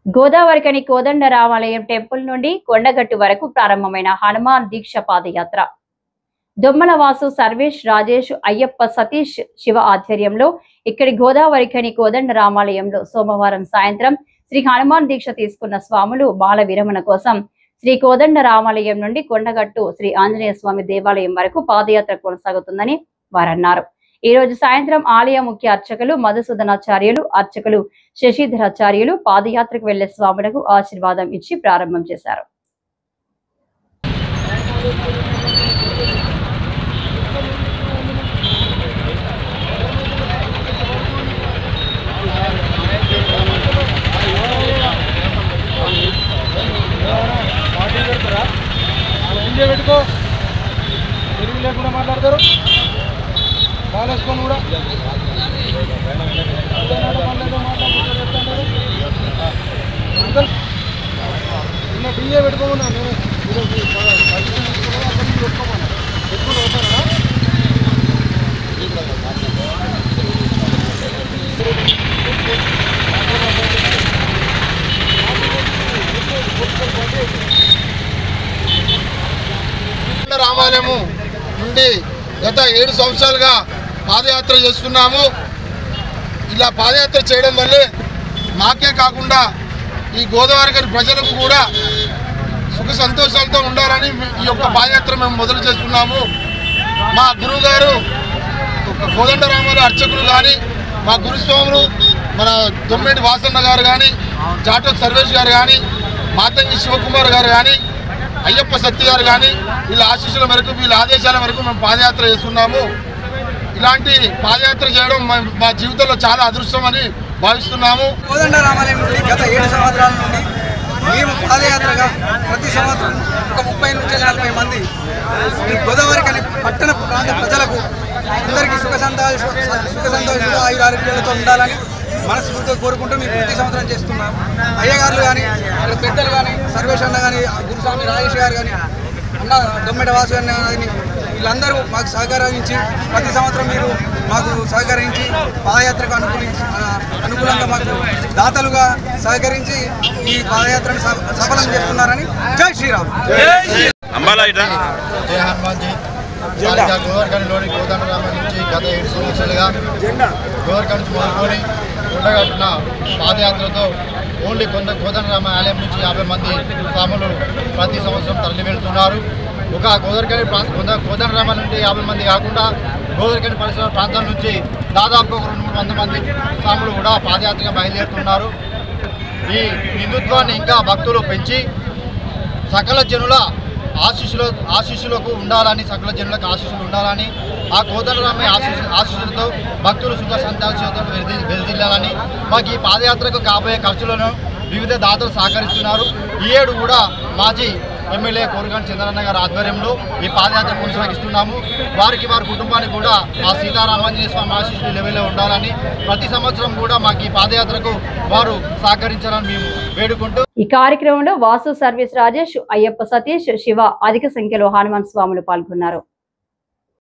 Godavarikhani Kodandaramalayam temple నుండి కొండగట్టు వరకు ప్రారంభమైన హనుమాన్ దీక్ష పాదయాత్ర దొమ్మలవాసు సర్వేష్ రాజేష్ అయ్యప్ప సతీష్ శివ ఆధ్వర్యంలో ఇక్కడి గోదావరికని కోదండరామాలయంలో సోమవారం సాయంత్రం శ్రీ హనుమాన్ దీక్ష తీసుకున్న స్వాములు బాల విరమణ కోసం శ్రీ కోదండరామాలయం నుండి కొండగట్టు శ్రీ ఆంజనేయ స్వామి దేవాలయం వరకు పాదయాత్ర కొనసాగుతుందని వారన్నారు. ఈ రోజు సాయంత్రం ఆలయ ముఖ్య అర్చకులు మధుసూదనాచార్యులు, అర్చకులు శశిధరాచార్యులు పాదయాత్రకు వెళ్లే స్వాములకు ఆశీర్వాదం ఇచ్చి ప్రారంభం చేశారు. మాట్లాడతారు బాలేసుకొని కూడా నిన్న డిఏ పెట్టుకోమన్నా నేను పెట్టుకోమన్నా పెట్టుకుంటూ వస్తానా రామాలయము నుండి గత 7 సంవత్సరాలుగా పాదయాత్ర చేస్తున్నాము. ఇలా పాదయాత్ర చేయడం వల్లే మాకే కాకుండా ఈ గోదావరి గారి ప్రజలకు కూడా సుఖ సంతోషాలతో ఉండాలని ఈ యొక్క పాదయాత్ర మేము మొదలు చేస్తున్నాము. మా గురువు గారు కోదండరామాలయ అర్చకులు కానీ, మా గురుస్వాములు మన దొమ్మేటి వాసన్న గారు కానీ, జాటో సర్వేష్ గారు కానీ, మాతంగి శివకుమార్ గారు కానీ, అయ్యప్ప సత్య గారు కానీ, వీళ్ళ ఆశీస్సుల మేరకు, వీళ్ళ ఆదేశాల మేరకు మేము పాదయాత్ర చేస్తున్నాము. ఇలాంటి పాదయాత్ర చేయడం మా జీవితంలో చాలా అదృష్టం అని భావిస్తున్నాము. కోదండరామాలయం నుండి గత 7 సంవత్సరాల నుండి మేము పాదయాత్రగా ప్రతి సంవత్సరం ఒక 30 నుంచి 40 మంది ఈ గోదావరికని పట్టణ ప్రాంత ప్రజలకు అందరికీ సుఖ సంతోషాలు ఆయురారోగ్యాలతో ఉండాలని మనస్ఫూర్తిగా కోరుకుంటూ మేము ప్రతి సంవత్సరం చేస్తున్నాం. అయ్యగారులు కానీ, ఇక్కడ పెద్దలు కానీ, సర్వేష్ అన్న కానీ, గురుస్వామి రాజేష్ గారు కానీ, అన్న దొమ్మెట వాసు అన్న కానీ, వీళ్ళందరూ మాకు సహకరించి ప్రతి సంవత్సరం మీరు మాకు సహకరించి పాదయాత్రకు అనుకూలంగా మాకు దాతలుగా సహకరించి ఈ పాదయాత్రను సఫలం చేస్తున్నారని జై శ్రీరామ్. జై హనుమాన్జీ. గోదావరికనిలోని కోదండరామాలయం నుంచి గత 7 సంవత్సరాలుగా గోదావరికని మొదలుకొని కొండగట్టున పాదయాత్రతో ఓన్లీ కోదండరామాలయం నుంచి 50 మంది స్వాములు ప్రతి సంవత్సరం తరలి వెళ్తున్నారు. ఒక కోదండరామాలయం నుండి 50 మంది కాకుండా గోదావరికని పరిసర ప్రాంతాల నుంచి దాదాపు ఒక 200-300 మంది స్వాములు కూడా పాదయాత్రగా బయలుదేరుతున్నారు. ఈ హిందుత్వాన్ని ఇంకా భక్తులు పెంచి సకల జనుల ఆశీస్సులకు ఉండాలని, సకల జనులకు ఆశీస్సులు ఉండాలని, ఆ కోదండరామయ్య ఆశీస్సులతో భక్తులు సుఖ సంతోషాలతో వెదజిల్లాలని మాకు ఈ పాదయాత్రకు కాబోయే ఖర్చులను వివిధ దాతలు సహకరిస్తున్నారు. ఈ ఏడు కూడా మాజీ ఎమ్మెల్యే కోరుగంటి చంద్రన్న గారి ఆధ్వర్యంలో ఈ పాదయాత్ర కొనసాగిస్తున్నాము. వారి కుటుంబానికి కూడా ఆ సీతారామాంజనేయ స్వామి ఆశీస్సులు లెవెల్లో ఉండాలని, ప్రతి సంవత్సరం కూడా మాకు ఈ పాదయాత్రకు వారు సహకరించాలని మేము వేడుకుంటూ ఈ కార్యక్రమంలో వాసు సర్వీస్ రాజేష్, అయ్యప్ప సతీష్, శివ అధిక సంఖ్యలో హనుమాన్ స్వాములు పాల్గొన్నారు.